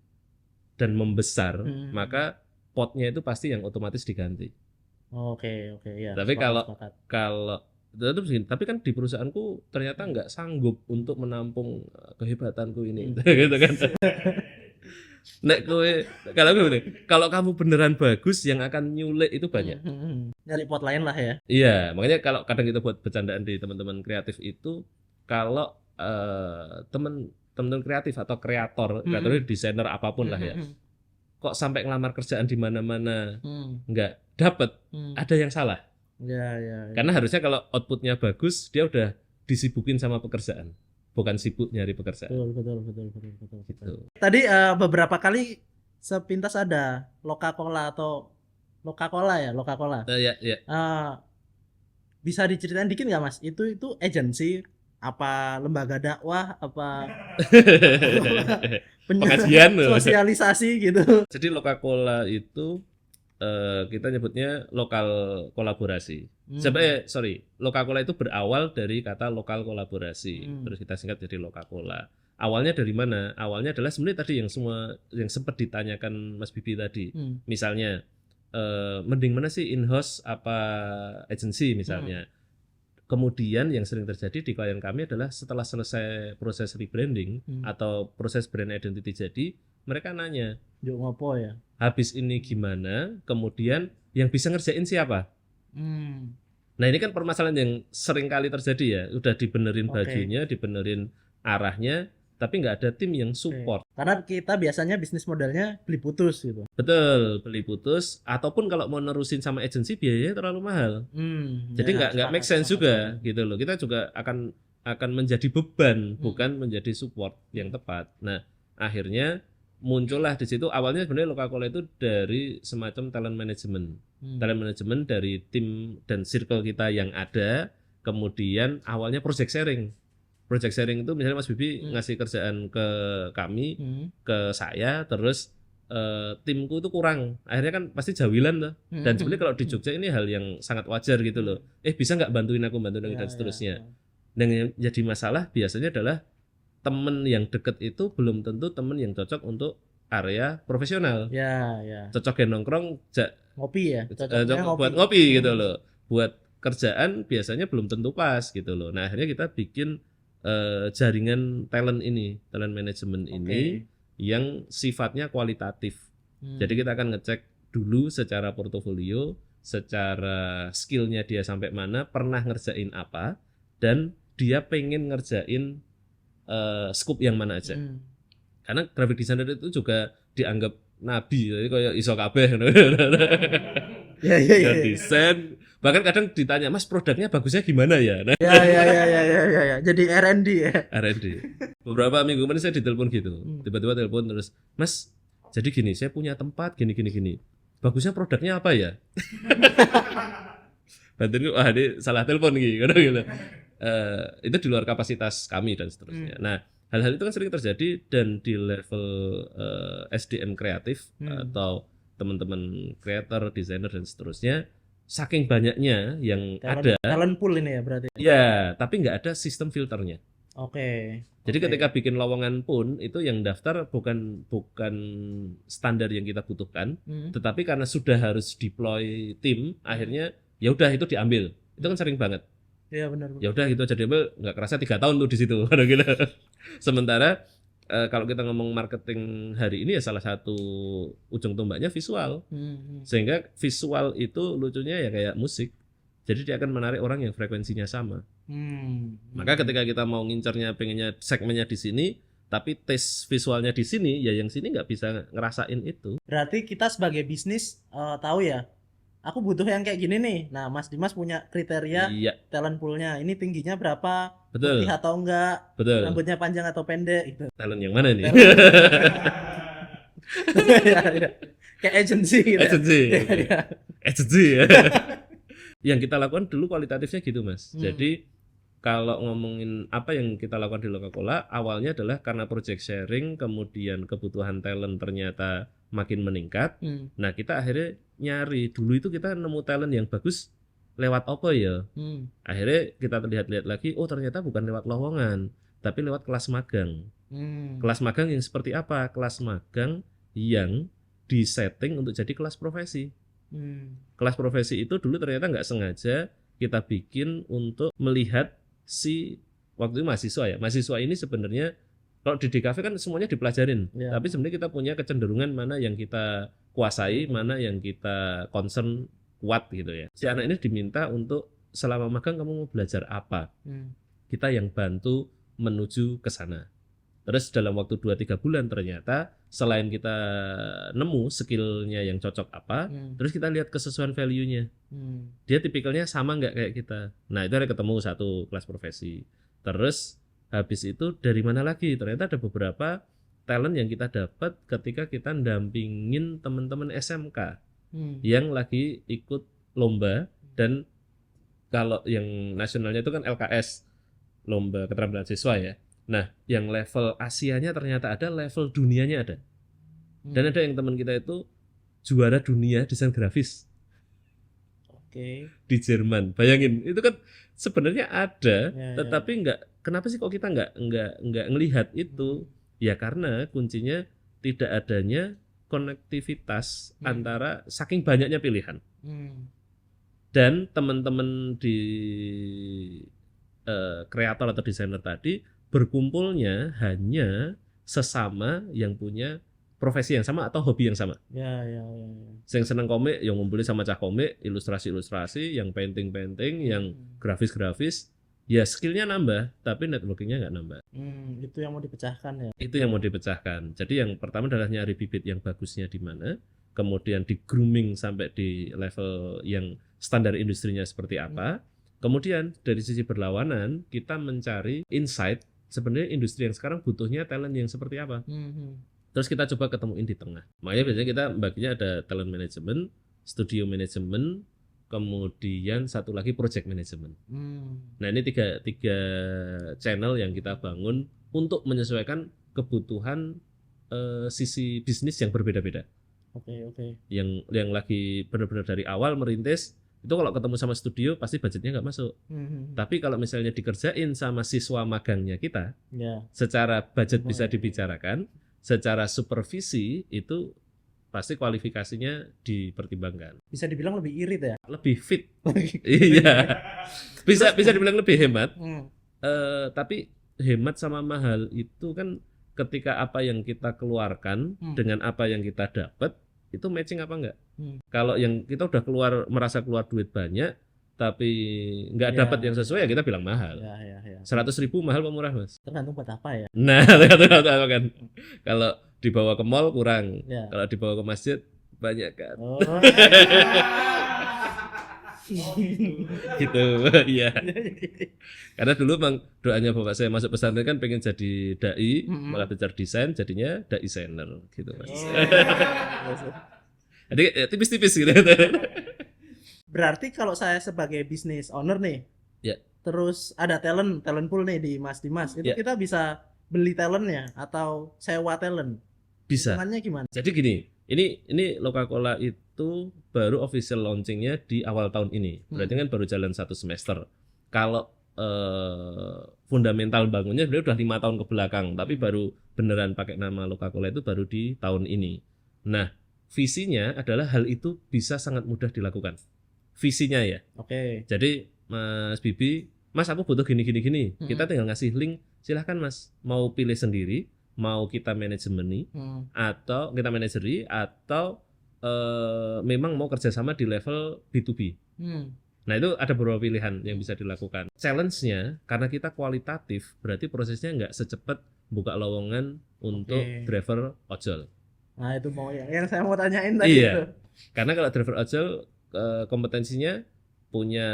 dan membesar, maka potnya itu pasti yang otomatis diganti. Oke, ya. Tapi tapi kan di perusahaanku ternyata nggak sanggup untuk menampung kehebatanku ini, gitu kan. Kalau kamu beneran bagus, yang akan nyulik itu banyak. Nyari pot lain lah ya. Iya, makanya kalau kadang kita buat bercandaan di teman-teman kreatif itu, kalau teman-teman kreatif atau kreator desainer apapun lah ya, kok sampai ngelamar kerjaan di mana-mana nggak dapet, ada yang salah. Ya. Karena harusnya kalau outputnya bagus, dia udah disibukin sama pekerjaan, bukan sibuk nyari pekerjaan. Betul. Gitu. Tadi beberapa kali sepintas ada Loka-Cola. Ya. Bisa diceritain dikit nggak Mas? Itu agensi apa, lembaga dakwah apa pengajian sosialisasi gitu. Jadi Loka-Cola itu kita nyebutnya lokal kolaborasi. Loka-Cola itu berawal dari kata lokal kolaborasi. Terus kita singkat jadi Loka-Cola. Awalnya dari mana? Awalnya adalah sebenarnya tadi yang sempat ditanyakan Mas Bibi tadi. Misalnya mending mana sih, in-house apa agency misalnya. Kemudian yang sering terjadi di klien kami adalah setelah selesai proses rebranding atau proses brand identity jadi, mereka nanya, "Yuk ngopo ya? Habis ini gimana? Kemudian yang bisa ngerjain siapa?" Nah, ini kan permasalahan yang sering kali terjadi ya. Udah dibenerin bajunya, dibenerin arahnya, tapi nggak ada tim yang support. Karena kita biasanya bisnis modelnya beli putus gitu. Betul, beli putus. Ataupun kalau mau nerusin sama agensi biayanya terlalu mahal. Jadi nggak make sense juga gitu loh. Kita juga akan menjadi beban, bukan menjadi support yang tepat. Nah, akhirnya muncullah di situ. Awalnya sebenarnya Loka-Cola itu dari semacam talent management. Talent management dari tim dan circle kita yang ada. Kemudian awalnya project sharing. Project sharing itu misalnya Mas Bibi ngasih kerjaan ke kami, ke saya, terus timku itu kurang, akhirnya kan pasti jawilan loh. Dan sebenarnya kalau di Jogja ini hal yang sangat wajar gitu loh. Bisa nggak bantuin aku dan seterusnya. Dan yang jadi masalah biasanya adalah temen yang deket itu belum tentu temen yang cocok untuk area profesional. Cocoknya nongkrong, ngopi ya. Buat ngopi gitu loh. Buat kerjaan biasanya belum tentu pas gitu loh. Nah, akhirnya kita bikin jaringan talent management ini yang sifatnya kualitatif. Jadi kita akan ngecek dulu secara portofolio, secara skillnya dia sampai mana, pernah ngerjain apa, dan dia pengen ngerjain scope yang mana aja. Karena graphic designer itu juga dianggap nabi, jadi kayak iso kabeh. Ya. Desain, bahkan kadang ditanya, "Mas, produknya bagusnya gimana ya?" Nah, ya. Jadi R&D ya. R&D. Beberapa minggu kemarin saya ditelepon gitu. Tiba-tiba telepon terus, "Mas, jadi gini, saya punya tempat gini. Bagusnya produknya apa ya?" Batin ini salah telepon gitu. Itu di luar kapasitas kami dan seterusnya. Nah, hal-hal itu kan sering terjadi, dan di level SDM kreatif atau teman-teman kreator, desainer dan seterusnya, saking banyaknya yang ada talent pool ini ya berarti. Ya, tapi nggak ada sistem filternya. Jadi ketika bikin lowongan pun itu yang daftar bukan standar yang kita butuhkan, tetapi karena sudah harus deploy tim, akhirnya ya udah itu diambil. Itu kan sering banget. Iya benar. Ya udah gitu aja, diambil nggak kerasa 3 tahun tuh di situ. Gitu. Sementara kalau kita ngomong marketing hari ini ya salah satu ujung tombaknya visual. Sehingga visual itu lucunya ya kayak musik. Jadi dia akan menarik orang yang frekuensinya sama. Maka ketika kita mau ngincernya, pengennya segmennya di sini, tapi taste visualnya di sini, ya yang sini nggak bisa ngerasain itu. Berarti kita sebagai bisnis tahu ya, aku butuh yang kayak gini nih. Nah, Mas Dimas punya kriteria talent poolnya. Ini tingginya berapa? Betul. Putih atau enggak? Betul. Rambutnya panjang atau pendek? Gitu. Talent yang mana nih? Ya. Kayak agency gitu. Agency ya. Yang kita lakukan dulu kualitatifnya gitu, Mas. Jadi kalau ngomongin apa yang kita lakukan di Lokakola, awalnya adalah karena project sharing, kemudian kebutuhan talent ternyata makin meningkat. Nah, kita akhirnya nyari, dulu itu kita nemu talent yang bagus lewat apa ya? Akhirnya kita lihat-lihat lagi, oh ternyata bukan lewat lowongan, tapi lewat kelas magang. Kelas magang yang seperti apa? Kelas magang yang disetting untuk jadi kelas profesi. Kelas profesi itu dulu ternyata nggak sengaja kita bikin untuk melihat si waktu itu mahasiswa ini sebenarnya kalau di DKV kan semuanya dipelajarin, tapi sebenarnya kita punya kecenderungan mana yang kita kuasai, mana yang kita concern kuat gitu ya. Si anak ini diminta untuk selama magang kamu mau belajar apa, kita yang bantu menuju ke sana. Terus dalam waktu 2-3 bulan ternyata selain kita nemu skillnya yang cocok apa, terus kita lihat kesesuaian value-nya. Dia tipikalnya sama nggak kayak kita. Nah itu ada ketemu satu kelas profesi. Terus habis itu dari mana lagi? Ternyata ada beberapa talent yang kita dapat ketika kita dampingin teman-teman SMK yang lagi ikut lomba. Dan kalau yang nasionalnya itu kan LKS, lomba keterampilan siswa ya. Nah, yang level Asianya ternyata ada, level dunianya ada. Dan ada yang teman kita itu juara dunia desain grafis. Di Jerman. Bayangin, itu kan sebenarnya ada, tetapi enggak. Kenapa sih kok kita enggak ngelihat itu? Ya karena kuncinya tidak adanya konektivitas antara saking banyaknya pilihan. Dan teman-teman di kreator atau desainer tadi berkumpulnya hanya sesama yang punya profesi yang sama atau hobi yang sama. Yang seneng komik, yang ngumpulin sama cah komik, ilustrasi-ilustrasi, yang painting-painting, yang grafis-grafis, ya skillnya nambah, tapi networkingnya nggak nambah. Itu yang mau dipecahkan ya. Itu yang mau dipecahkan. Jadi yang pertama adalah nyari bibit yang bagusnya di mana, kemudian di grooming sampai di level yang standar industrinya seperti apa. Kemudian dari sisi berlawanan kita mencari insight sebenarnya industri yang sekarang butuhnya talent yang seperti apa. Terus kita coba ketemuin di tengah. Makanya biasanya kita baginya ada talent management, studio management, kemudian satu lagi project management. Nah ini tiga channel yang kita bangun untuk menyesuaikan kebutuhan sisi bisnis yang berbeda-beda. Yang lagi benar-benar dari awal merintis itu kalau ketemu sama studio pasti budgetnya nggak masuk. Tapi kalau misalnya dikerjain sama siswa magangnya kita, secara budget bisa dibicarakan, secara supervisi itu pasti kualifikasinya dipertimbangkan. Bisa dibilang lebih irit ya? Lebih fit. Iya. Bisa dibilang lebih hemat. Tapi hemat sama mahal itu kan ketika apa yang kita keluarkan dengan apa yang kita dapat itu matching apa enggak? Kalau yang kita udah merasa keluar duit banyak tapi nggak dapat yang sesuai ya kita bilang mahal. 100.000 mahal apa murah, Mas? Tergantung buat apa ya. Nah, tergantung apa kan. Kalau dibawa ke mall kurang, kalau dibawa ke masjid banyak kan. Gitu, iya. Karena dulu Bang doanya bapak saya masuk pesantren kan pengen jadi dai, malah belajar desain, jadinya dai desainer gitu, Mas. Jadi tipis-tipis gitu. Berarti kalau saya sebagai business owner nih, terus ada talent pool nih di Mas Dimas, itu kita bisa beli talentnya atau sewa talent? Bisa. Hitungannya gimana? Jadi gini, ini Lokakola itu baru official launchingnya di awal tahun ini. Berarti kan baru jalan 1 semester. Kalau fundamental bangunnya sebenarnya udah 5 tahun ke belakang, tapi baru beneran pakai nama Lokakola itu baru di tahun ini. Nah, visinya adalah hal itu bisa sangat mudah dilakukan. Visinya ya. Oke. Jadi Mas Bibi Mas aku butuh gini. Kita tinggal ngasih link, silahkan Mas, mau pilih sendiri, mau kita manajemeni, atau kita manajeri, atau memang mau kerjasama di level B2B. Nah itu ada beberapa pilihan yang bisa dilakukan. Challenge-nya karena kita kualitatif, berarti prosesnya nggak secepat buka lowongan untuk driver ojol. Nah itu mau yang saya mau tanyain tadi. Iya. Karena kalau driver ojol kompetensinya punya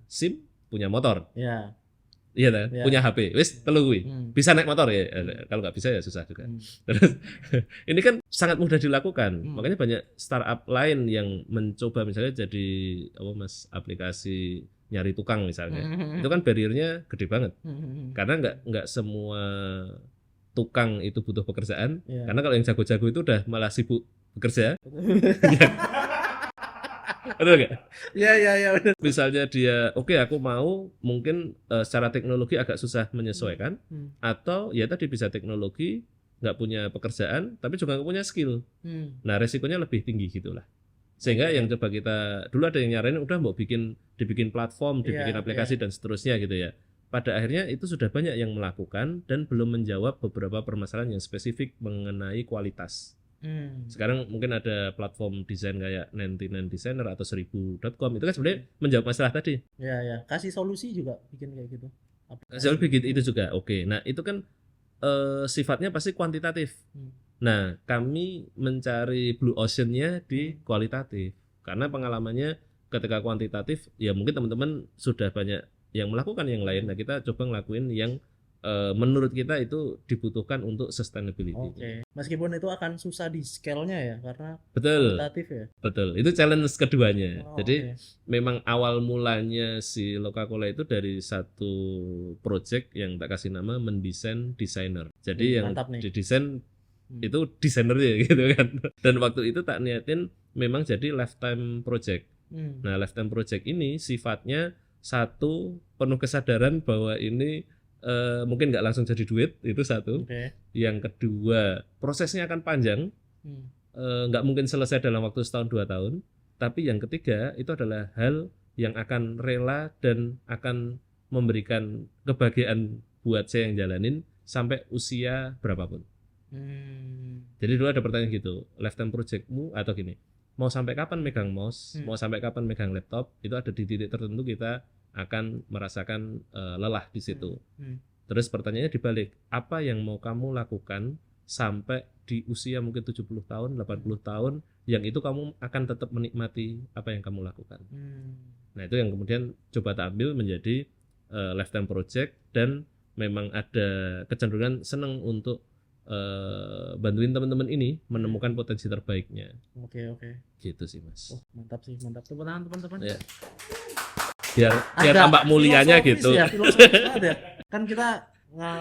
SIM, punya motor. Iya. Iya kan? Ya. Punya HP. Wis telu kuwi. Bisa naik motor ya. Kalau nggak bisa ya susah juga. Terus ini kan sangat mudah dilakukan. Makanya banyak startup lain yang mencoba misalnya jadi aplikasi nyari tukang misalnya. Itu kan barriernya gede banget. Karena nggak semua tukang itu butuh pekerjaan. Karena kalau yang jago-jago itu udah malah sibuk bekerja. Betul nggak? Iya betul. Misalnya dia aku mau mungkin secara teknologi agak susah menyesuaikan, atau ya tadi bisa teknologi nggak punya pekerjaan tapi juga nggak punya skill. Nah resikonya lebih tinggi gitulah. Sehingga yang coba kita dulu ada yang nyaranin udah mau dibikin platform, dibikin aplikasi dan seterusnya gitu ya. Pada akhirnya itu sudah banyak yang melakukan dan belum menjawab beberapa permasalahan yang spesifik mengenai kualitas. Sekarang mungkin ada platform desain kayak 99 Designer atau 1000.com, itu kan sebenarnya menjawab masalah tadi. Ya. Kasih solusi juga bikin kayak gitu. Solusi bikin itu juga. Oke. Nah, itu kan sifatnya pasti kuantitatif. Nah, kami mencari blue ocean-nya di kualitatif. Karena pengalamannya ketika kuantitatif ya mungkin teman-teman sudah banyak yang melakukan yang lain. Nah, kita coba ngelakuin yang menurut kita itu dibutuhkan untuk sustainability. Meskipun itu akan susah di scale-nya ya karena kualitatif ya. Betul. Itu challenge keduanya. Jadi memang awal mulanya si Lokacola itu dari satu project yang tak kasih nama mendesain desainer. Jadi yang didesain itu desainernya gitu kan. Dan waktu itu tak niatin memang jadi lifetime project. Nah, lifetime project ini sifatnya satu penuh kesadaran bahwa ini mungkin nggak langsung jadi duit, itu satu. Yang kedua prosesnya akan panjang, nggak mungkin selesai dalam waktu setahun 2 tahun. Tapi yang ketiga itu adalah hal yang akan rela dan akan memberikan kebahagiaan buat saya yang jalanin sampai usia berapapun. Jadi dulu ada pertanyaan gitu, lifetime projectmu atau gini, mau sampai kapan megang mouse, mau sampai kapan megang laptop, itu ada di titik tertentu kita akan merasakan lelah di situ. Terus pertanyaannya dibalik, apa yang mau kamu lakukan sampai di usia mungkin 70 tahun, 80 tahun, yang itu kamu akan tetap menikmati apa yang kamu lakukan. Nah itu yang kemudian coba tak ambil menjadi lifetime project, dan memang ada kecenderungan senang untuk bantuin teman-teman ini menemukan potensi terbaiknya. Oke. Gitu sih Mas. Mantap sih, mantap. Tepuk tangan teman-teman. Ya. Biar tampak mulianya gitu. Ya, ya. Kan kita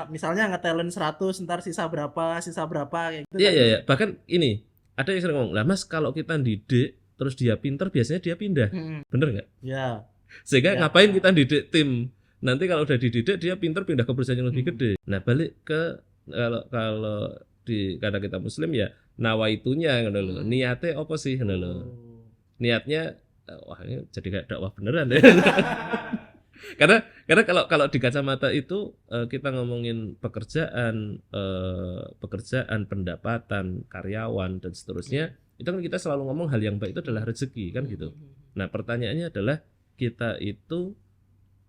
misalnya nge-talent 100, ntar sisa berapa kayak gitu. Iya. Bahkan ini ada yang sering ngomong, "Lah Mas, kalau kita didik terus dia pinter, biasanya dia pindah." Bener nggak? Iya. Sehingga ngapain kita didik tim? Nanti kalau udah dididik dia pinter, pindah ke perusahaan yang lebih gede. Nah, balik ke kalau di karena kita muslim ya nawaitunya ngono lho. Niate apa sih ngono lho. Niatnya wah ini jadi kayak dakwah beneran ya. karena kalau di kacamata itu kita ngomongin pekerjaan, pendapatan, karyawan dan seterusnya, itu kan kita selalu ngomong hal yang baik itu adalah rezeki kan gitu. Nah, pertanyaannya adalah kita itu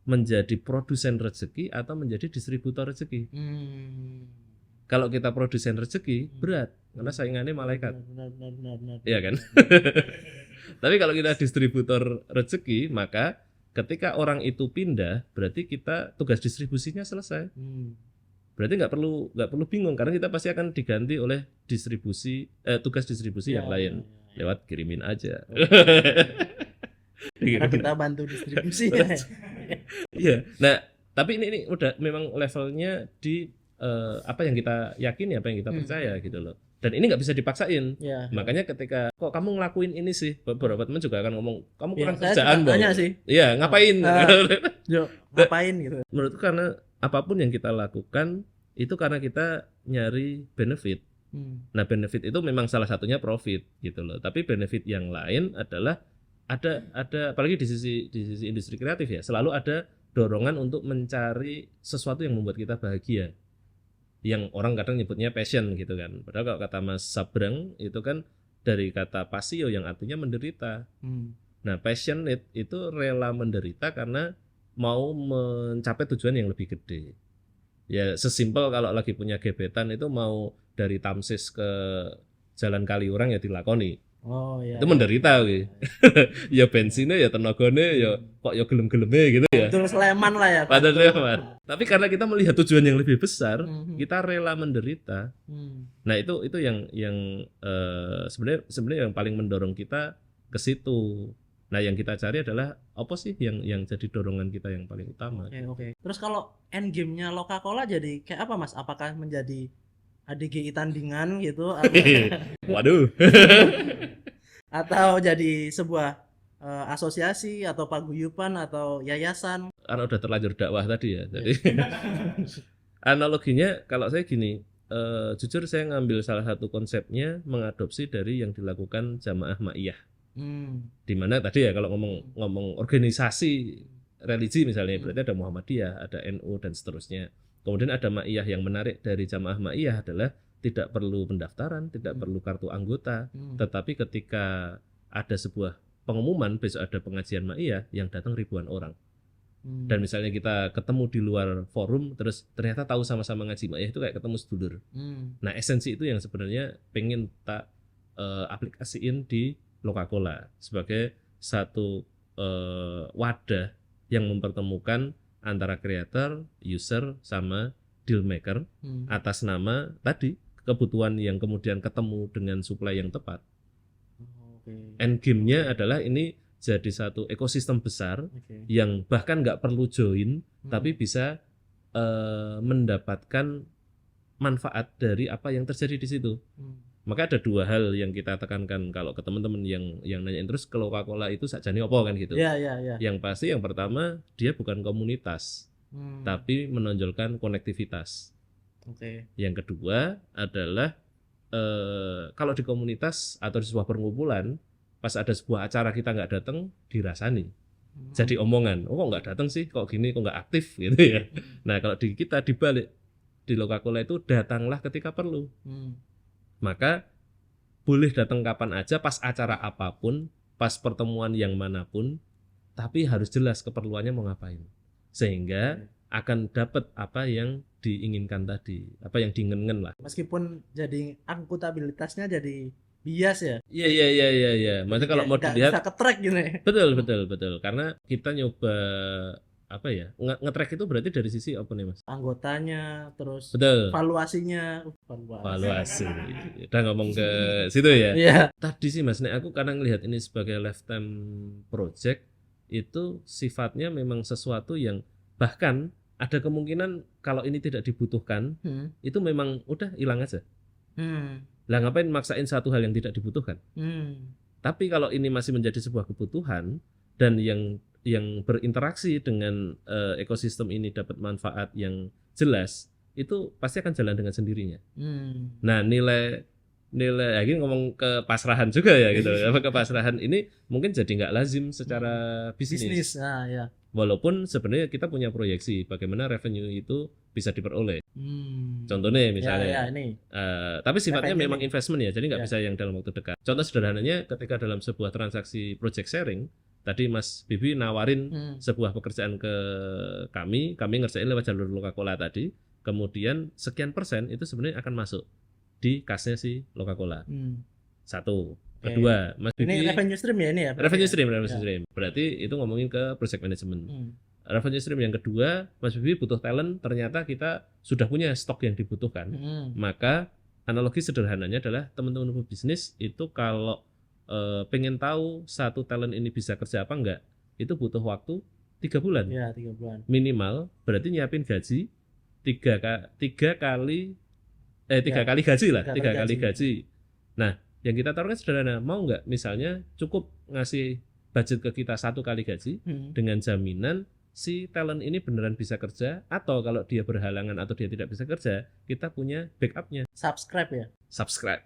menjadi produsen rezeki atau menjadi distributor rezeki. Kalau kita produsen rezeki berat karena saingannya malaikat. Benar. Iya kan? Tapi kalau kita distributor rezeki, maka ketika orang itu pindah, berarti kita tugas distribusinya selesai. Berarti nggak perlu bingung karena kita pasti akan diganti oleh tugas distribusi yang lain lewat kirimin aja. Karena kita bantu distribusi. Iya. Nah, tapi ini udah memang levelnya di apa yang kita yakini, apa yang kita percaya gitu loh. Dan ini nggak bisa dipaksain. Makanya ketika kok kamu ngelakuin ini sih, beberapa teman juga akan ngomong kamu kurang kerjaan dong. Iya, ngapain? Ngapain gitu. Menurutku karena apapun yang kita lakukan itu karena kita nyari benefit. Nah, benefit itu memang salah satunya profit gitu loh. Tapi benefit yang lain adalah ada apalagi di sisi industri kreatif ya, selalu ada dorongan untuk mencari sesuatu yang membuat kita bahagia. Yang orang kadang nyebutnya passion gitu kan. Padahal kalau kata Mas Sabrang itu kan dari kata pasio yang artinya menderita. Nah, passionate itu rela menderita karena mau mencapai tujuan yang lebih gede. Ya sesimpel kalau lagi punya gebetan itu mau dari Tamsis ke Jalan Kaliurang ya dilakoni. Oh iya. Itu menderita kuwi. Ya bensinnya ya tenagane ya kok ya gelem-geleme gitu ya. Betul Sleman lah ya. Padahal Sleman. Tapi karena kita melihat tujuan yang lebih besar, kita rela menderita. Nah, itu yang sebenarnya yang paling mendorong kita ke situ. Nah, yang kita cari adalah apa sih yang jadi dorongan kita yang paling utama. Oke. Terus kalau end game-nya Coca-Cola jadi kayak apa, Mas? Apakah menjadi ADGI tandingan gitu Waduh. Atau jadi sebuah asosiasi atau paguyuban atau yayasan? Karena udah terlanjur dakwah tadi ya. Jadi analoginya kalau saya gini, jujur saya ngambil salah satu konsepnya mengadopsi dari yang dilakukan Jamaah Ma'iyah. Dimana tadi ya kalau ngomong organisasi religi misalnya berarti ada Muhammadiyah, ada NU dan seterusnya. Kemudian ada Ma'iyah. Yang menarik dari Jamaah Ma'iyah adalah tidak perlu pendaftaran, tidak perlu kartu anggota, tetapi ketika ada sebuah pengumuman besok ada pengajian Ma'iyah yang datang ribuan orang. Dan misalnya kita ketemu di luar forum terus ternyata tahu sama-sama ngaji Ma'iyah, itu kayak ketemu sedulur. Nah, esensi itu yang sebenarnya pengen tak aplikasiin di Coca-Cola sebagai satu wadah yang mempertemukan antara creator, user sama deal maker atas nama tadi kebutuhan yang kemudian ketemu dengan supply yang tepat. End game-nya adalah ini jadi satu ekosistem besar yang bahkan nggak perlu join tapi bisa mendapatkan manfaat dari apa yang terjadi di situ. Maka ada dua hal yang kita tekankan kalau ke teman-teman yang nanyain terus ke Coca-Cola itu sakjane apa kan gitu. Yang pasti yang pertama dia bukan komunitas, tapi menonjolkan konektivitas. Yang kedua adalah kalau di komunitas atau di sebuah perkumpulan, pas ada sebuah acara kita nggak datang dirasani. Jadi omongan, oh kok nggak datang sih, kok gini, kok nggak aktif gitu ya. Nah kalau di kita dibalik di Coca-Cola itu datanglah ketika perlu. Maka boleh datang kapan aja, pas acara apapun, pas pertemuan yang manapun, tapi harus jelas keperluannya mau ngapain, sehingga akan dapat apa yang diinginkan tadi, apa yang diinginkan lah. Meskipun jadi akuntabilitasnya jadi bias ya. Iya. Maksudnya kalau mau dilihat bisa ke-track gitu ya. Betul. Karena kita nyoba apa ya, nge-track itu berarti dari sisi apa nih Mas? Anggotanya, terus betul. Valuasi. Udah ngomong ke situ ya. Iya. Tadi sih Mas, aku kadang lihat ini sebagai lifetime project itu sifatnya memang sesuatu yang bahkan ada kemungkinan kalau ini tidak dibutuhkan, itu memang udah hilang aja. Lah ngapain maksain satu hal yang tidak dibutuhkan? Tapi kalau ini masih menjadi sebuah kebutuhan dan yang berinteraksi dengan ekosistem ini dapat manfaat yang jelas, itu pasti akan jalan dengan sendirinya. Nah, nilai ini ngomong ke pasrahan juga ya gitu. Ke pasrahan ini mungkin jadi nggak lazim secara bisnis. Ya. Walaupun sebenarnya kita punya proyeksi bagaimana revenue itu bisa diperoleh. Contohnya misalnya, tapi sifatnya memang investment ya, jadi nggak bisa yang dalam waktu dekat. Contoh sederhananya ketika dalam sebuah transaksi project sharing, tadi Mas Bibi nawarin sebuah pekerjaan ke kami ngerjain lewat jalur Coca-Cola tadi, kemudian sekian persen itu sebenarnya akan masuk di kasnya si Coca-Cola. Satu. Kedua, Mas Bibi, ini revenue stream ya ini ya? Revenue stream. Berarti itu ngomongin ke project management. Revenue stream yang kedua, Mas Bibi butuh talent, ternyata kita sudah punya stok yang dibutuhkan. Maka analogi sederhananya adalah teman-teman pebisnis itu kalau pengen tahu satu talent ini bisa kerja apa enggak, itu butuh waktu 3 bulan. Ya, 3 bulan. Minimal, berarti nyiapin gaji 3 kali gaji lah, 3 kali gaji. Nah, yang kita taruhkan sederhana, mau enggak misalnya cukup ngasih budget ke kita 1 kali gaji dengan jaminan si talent ini beneran bisa kerja, atau kalau dia berhalangan atau dia tidak bisa kerja, kita punya backupnya. Subscribe ya? Subscribe.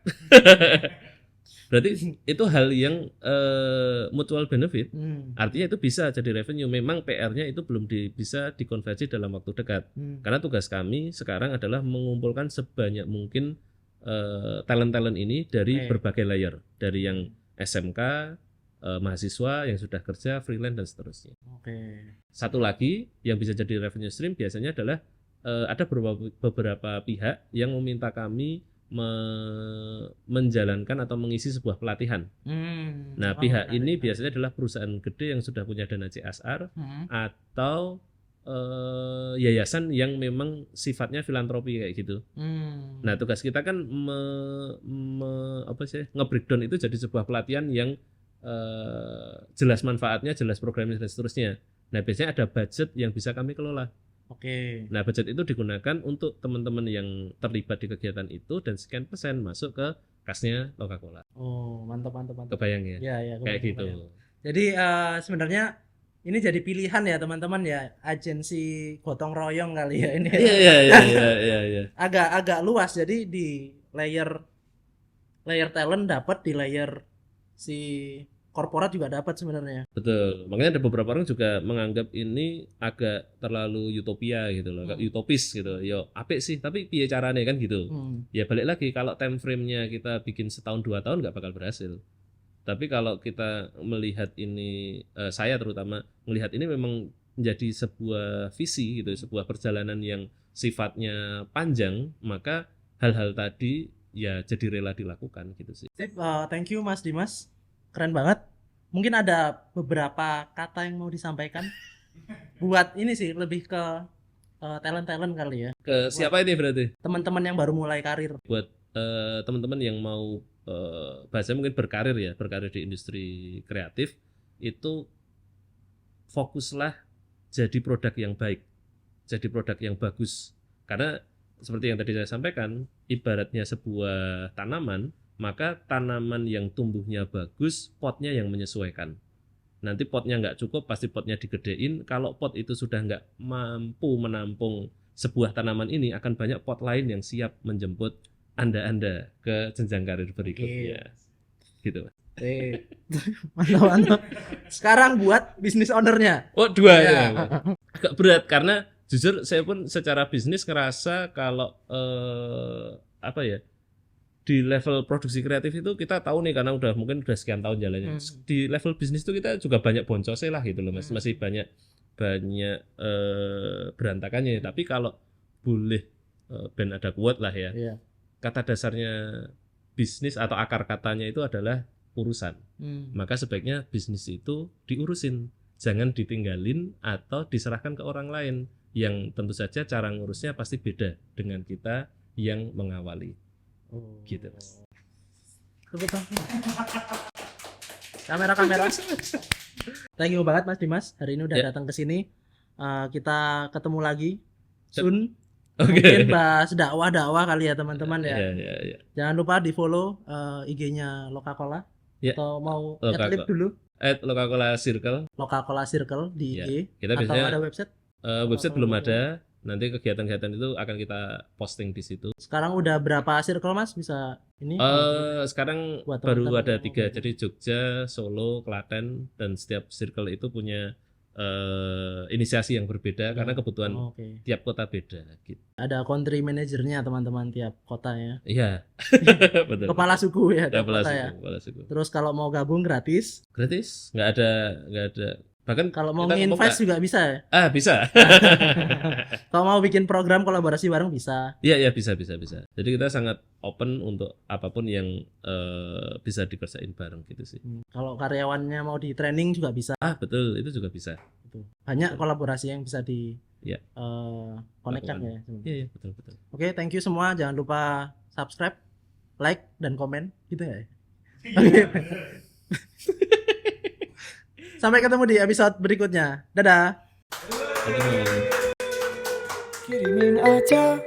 Berarti itu hal yang mutual benefit. Artinya itu bisa jadi revenue. Memang PR-nya itu belum bisa dikonversi dalam waktu dekat. Karena tugas kami sekarang adalah mengumpulkan sebanyak mungkin talent-talent ini dari berbagai layer, dari yang SMK, mahasiswa yang sudah kerja, freelance dan seterusnya. Satu lagi yang bisa jadi revenue stream biasanya adalah ada beberapa pihak yang meminta kami menjalankan atau mengisi sebuah pelatihan. Nah, pihak ini biasanya adalah perusahaan gede yang sudah punya dana CSR atau yayasan yang memang sifatnya filantropi kayak gitu. Nah, tugas kita kan nge-breakdown itu jadi sebuah pelatihan yang jelas manfaatnya, jelas programnya dan seterusnya. Nah, biasanya ada budget yang bisa kami kelola. Nah, budget itu digunakan untuk teman-teman yang terlibat di kegiatan itu dan sekian persen masuk ke kasnya Coca-Cola. Mantap. Kebayang ya? Ya, kayak gitu. Jadi sebenarnya ini jadi pilihan ya teman-teman ya, agensi gotong royong kali ya ini. Iya. Agak luas, jadi di layer talent dapat, di layer si korporat juga dapat sebenarnya. Betul. Makanya ada beberapa orang juga menganggap ini agak terlalu utopia gitu loh, utopis gitu. Yo, apik sih, tapi piye carane kan gitu. Ya balik lagi, kalau time frame-nya kita bikin setahun 2 tahun nggak bakal berhasil. Tapi kalau kita melihat ini, saya terutama melihat ini memang menjadi sebuah visi gitu, sebuah perjalanan yang sifatnya panjang, maka hal-hal tadi ya jadi rela dilakukan gitu sih. Thank you Mas Dimas. Keren banget. Mungkin ada beberapa kata yang mau disampaikan buat ini sih, lebih ke talent kali ya. Ke siapa ini berarti? Teman-teman yang baru mulai karir. Buat teman-teman yang mau bahasanya mungkin berkarir di industri kreatif, itu fokuslah jadi produk yang baik, jadi produk yang bagus. Karena seperti yang tadi saya sampaikan, ibaratnya sebuah tanaman, maka tanaman yang tumbuhnya bagus, potnya yang menyesuaikan. Nanti potnya nggak cukup, pasti potnya digedein. Kalau pot itu sudah nggak mampu menampung sebuah tanaman ini, akan banyak pot lain yang siap menjemput Anda ke jenjang karir berikutnya. Gitu. Mantap. Sekarang buat bisnis ownernya. 2 ya. Agak berat karena jujur saya pun secara bisnis ngerasa kalau di level produksi kreatif itu kita tahu nih, karena mungkin udah sekian tahun jalannya. Di level bisnis itu kita juga banyak boncosnya lah gitu loh Mas. Masih banyak berantakannya. Tapi kalau boleh ben ada quote lah ya. Kata dasarnya bisnis atau akar katanya itu adalah urusan. Maka sebaiknya bisnis itu diurusin, jangan ditinggalin atau diserahkan ke orang lain yang tentu saja cara ngurusnya pasti beda dengan kita yang mengawali. Gitu Mas. Kamera. Thank you banget Mas Dimas, hari ini udah datang ke sini. Kita ketemu lagi soon. Mungkin bahas dakwah kali ya teman-teman ya. Jangan lupa di follow IG-nya Coca-Cola. Atau mau adlib dulu? @Coca-Cola Circle di IG. Kita atau biasanya ada website? Website belum ada. Nanti kegiatan-kegiatan itu akan kita posting di situ. Sekarang udah berapa circle Mas? Bisa ini? Sekarang baru ada 3. Jadi Jogja, Solo, Klaten, dan setiap circle itu punya inisiasi yang berbeda karena kebutuhan tiap kota beda gitu. Ada country manajernya teman-teman tiap kota ya. Iya. Betul. Kepala suku ya, kepala suku. Terus kalau mau gabung gratis? Gratis, nggak ada. Bahkan kalau mau nge-invest juga bisa ya? Bisa. Kalau mau bikin program kolaborasi bareng bisa? Iya bisa. Jadi kita sangat open untuk apapun yang bisa dikerjain bareng gitu sih. Kalau karyawannya mau di training juga bisa? Betul, itu juga bisa. Banyak kolaborasi yang bisa di konekkan ya. Iya betul. Oke, thank you semua. Jangan lupa subscribe, like, dan komen gitu ya. Sampai ketemu di episode berikutnya. Dadah. Kirimin aja